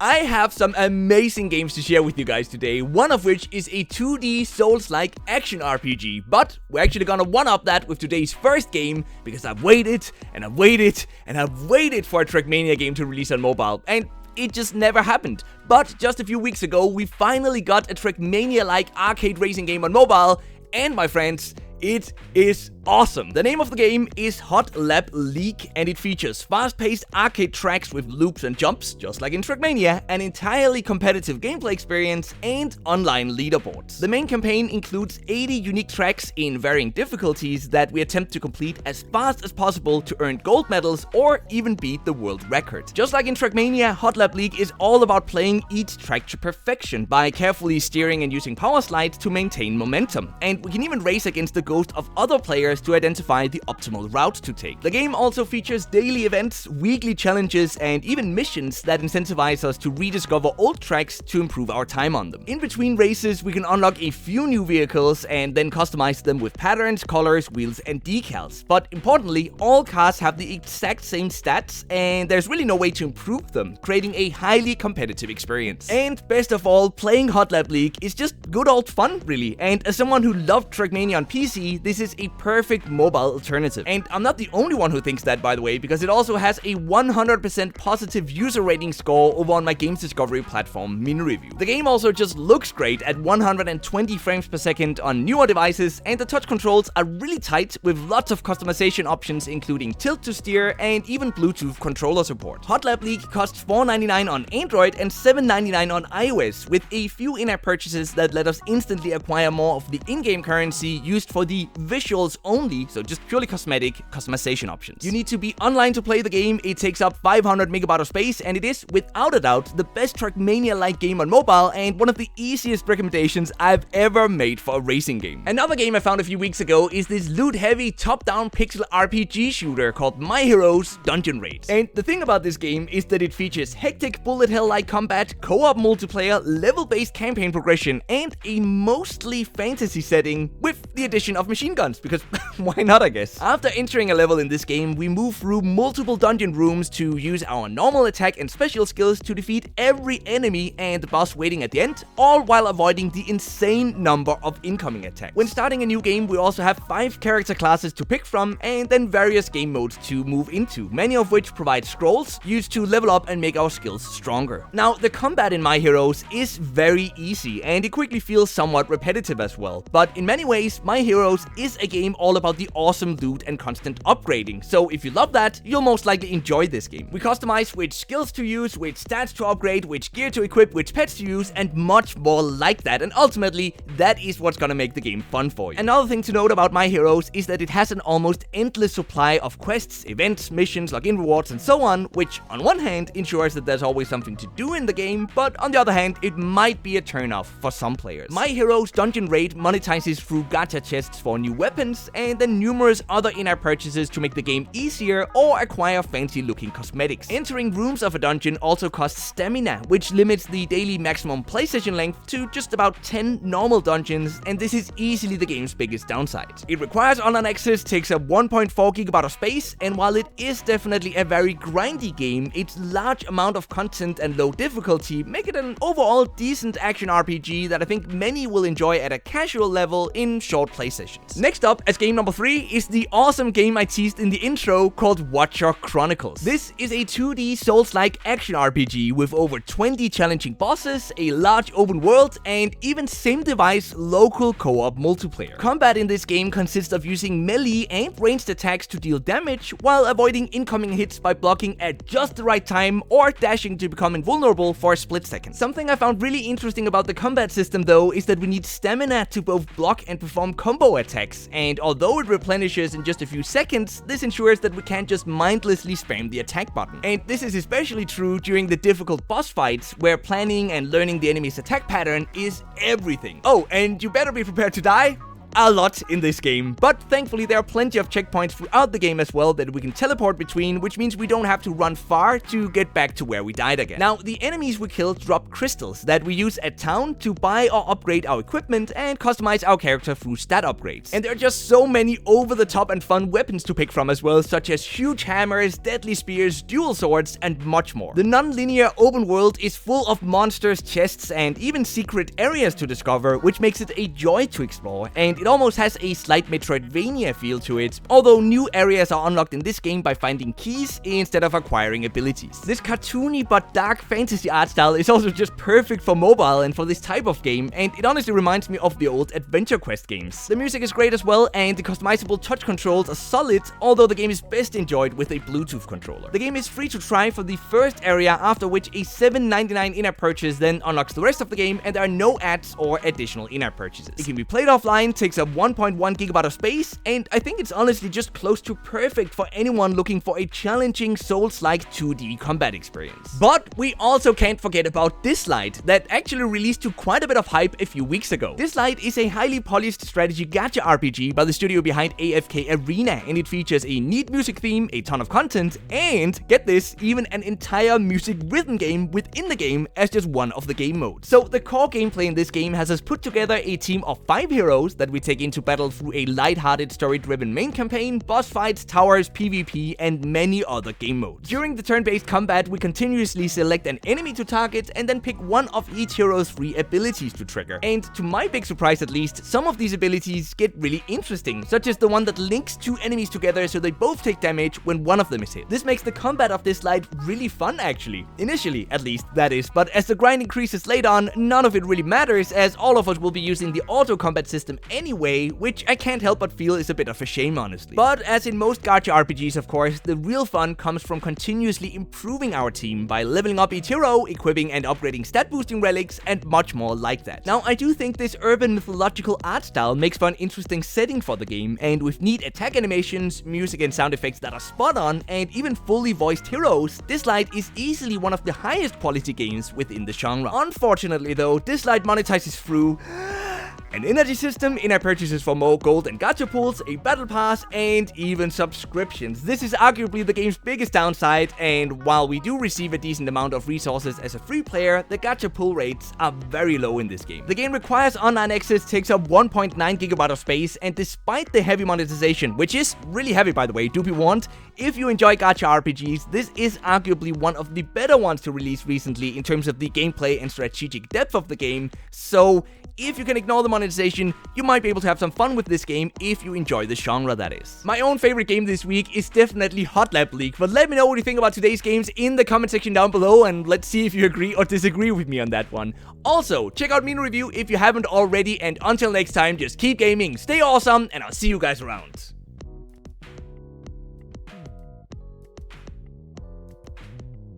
I have some amazing games to share with you guys today, one of which is a 2D Souls-like action RPG, but we're actually gonna one-up that with today's first game, because I've waited, and I've waited, and I've waited for a Trackmania game to release on mobile, and it just never happened. But just a few weeks ago, we finally got a Trackmania-like arcade racing game on mobile, and my friends, it is awesome. The name of the game is Hot Lap League, and it features fast-paced arcade tracks with loops and jumps, just like in Trackmania, an entirely competitive gameplay experience, and online leaderboards. The main campaign includes 80 unique tracks in varying difficulties that we attempt to complete as fast as possible to earn gold medals or even beat the world record. Just like in Trackmania, Hot Lap League is all about playing each track to perfection by carefully steering and using power slides to maintain momentum. And we can even race against the ghost of other players to identify the optimal route to take. The game also features daily events, weekly challenges, and even missions that incentivize us to rediscover old tracks to improve our time on them. In between races, we can unlock a few new vehicles and then customize them with patterns, colors, wheels, and decals. But importantly, all cars have the exact same stats, and there's really no way to improve them, creating a highly competitive experience. And best of all, playing Hot Lap League is just good old fun, really. And as someone who loved Trackmania on PC, this is a perfect mobile alternative. And I'm not the only one who thinks that, by the way, because it also has a 100% positive user rating score over on my games discovery platform, MiniReview. The game also just looks great at 120 frames per second on newer devices, and the touch controls are really tight with lots of customization options, including tilt to steer and even Bluetooth controller support. Hot Lap League costs $4.99 on Android and $7.99 on iOS, with a few in-app purchases that let us instantly acquire more of the in-game currency used for the visuals only, so just purely cosmetic customization options. You need to be online to play the game, it takes up 500 megabytes of space, and it is, without a doubt, the best Trackmania-like game on mobile and one of the easiest recommendations I've ever made for a racing game. Another game I found a few weeks ago is this loot-heavy top-down pixel RPG shooter called My Heroes Dungeon Raid. And the thing about this game is that it features hectic bullet hell-like combat, co-op multiplayer, level-based campaign progression, and a mostly fantasy setting with the addition of machine guns, because why not, I guess. After entering a level in this game, we move through multiple dungeon rooms to use our normal attack and special skills to defeat every enemy and the boss waiting at the end, all while avoiding the insane number of incoming attacks. When starting a new game, we also have 5 character classes to pick from, and then various game modes to move into, many of which provide scrolls used to level up and make our skills stronger. Now, the combat in My Heroes is very easy, and it quickly feels somewhat repetitive as well, but in many ways, My Heroes is a game all about the awesome loot and constant upgrading, so if you love that, you'll most likely enjoy this game. We customize which skills to use, which stats to upgrade, which gear to equip, which pets to use, and much more like that, and ultimately, that is what's gonna make the game fun for you. Another thing to note about My Heroes is that it has an almost endless supply of quests, events, missions, login rewards, and so on, which on one hand ensures that there's always something to do in the game, but on the other hand, it might be a turnoff for some players. My Heroes Dungeon Raid monetizes through gacha chests for new weapons, and then numerous other in-app purchases to make the game easier or acquire fancy-looking cosmetics. Entering rooms of a dungeon also costs stamina, which limits the daily maximum play session length to just about 10 normal dungeons, and this is easily the game's biggest downside. It requires online access, takes up 1.4 GB of space, and while it is definitely a very grindy game, its large amount of content and low difficulty make it an overall decent action RPG that I think many will enjoy at a casual level in short play sessions. Next up, as game number 3, is the awesome game I teased in the intro called Watcher Chronicles. This is a 2D Souls-like action RPG with over 20 challenging bosses, a large open world, and even same-device local co-op multiplayer. Combat in this game consists of using melee and ranged attacks to deal damage, while avoiding incoming hits by blocking at just the right time or dashing to become invulnerable for a split second. Something I found really interesting about the combat system, though, is that we need stamina to both block and perform combo attacks, and although it replenishes in just a few seconds, this ensures that we can't just mindlessly spam the attack button. And this is especially true during the difficult boss fights, where planning and learning the enemy's attack pattern is everything. Oh, and you better be prepared to die, a lot in this game, but thankfully there are plenty of checkpoints throughout the game as well that we can teleport between, which means we don't have to run far to get back to where we died again. Now, the enemies we kill drop crystals that we use at town to buy or upgrade our equipment and customize our character through stat upgrades. And there are just so many over-the-top and fun weapons to pick from as well, such as huge hammers, deadly spears, dual swords, and much more. The non-linear open world is full of monsters, chests, and even secret areas to discover, which makes it a joy to explore, and it almost has a slight Metroidvania feel to it, although new areas are unlocked in this game by finding keys instead of acquiring abilities. This cartoony but dark fantasy art style is also just perfect for mobile and for this type of game, and it honestly reminds me of the old Adventure Quest games. The music is great as well, and the customizable touch controls are solid, although the game is best enjoyed with a Bluetooth controller. The game is free to try for the first area, after which a $7.99 in-app purchase then unlocks the rest of the game, and there are no ads or additional in-app purchases. It can be played offline, takes up 1.1 gigabyte of space, and I think it's honestly just close to perfect for anyone looking for a challenging Souls-like 2D combat experience. But we also can't forget about Dislyte, that actually released to quite a bit of hype a few weeks ago. Dislyte is a highly polished strategy gacha RPG by the studio behind AFK Arena, and it features a neat music theme, a ton of content, and, get this, even an entire music rhythm game within the game as just one of the game modes. So the core gameplay in this game has us put together a team of 5 heroes that we take into battle through a light-hearted story-driven main campaign, boss fights, towers, PvP, and many other game modes. During the turn-based combat, we continuously select an enemy to target and then pick one of each hero's 3 abilities to trigger. And to my big surprise at least, some of these abilities get really interesting, such as the one that links 2 enemies together so they both take damage when one of them is hit. This makes the combat of Dislyte really fun actually. Initially, at least, that is, but as the grind increases later on, none of it really matters, as all of us will be using the auto combat system anyway, which I can't help but feel is a bit of a shame honestly. But as in most gacha RPGs of course, the real fun comes from continuously improving our team by leveling up each hero, equipping and upgrading stat boosting relics, and much more like that. Now, I do think this urban mythological art style makes for an interesting setting for the game, and with neat attack animations, music and sound effects that are spot on, and even fully voiced heroes, Dislyte is easily one of the highest quality games within the genre. Unfortunately though, Dislyte monetizes through an energy system, in-app purchases for more gold and gacha pools, a battle pass, and even subscriptions. This is arguably the game's biggest downside, and while we do receive a decent amount of resources as a free player, the gacha pool rates are very low in this game. The game requires online access, takes up 1.9 gigabyte of space, and despite the heavy monetization, which is really heavy by the way, do be warned, if you enjoy gacha RPGs, this is arguably one of the better ones to release recently in terms of the gameplay and strategic depth of the game, so if you can ignore the monetization, you might be able to have some fun with this game if you enjoy the genre, that is. My own favorite game this week is definitely Hot Lab League, but let me know what you think about today's games in the comment section down below, and let's see if you agree or disagree with me on that one. Also, check out Mean Review if you haven't already, and until next time, just keep gaming, stay awesome, and I'll see you guys around.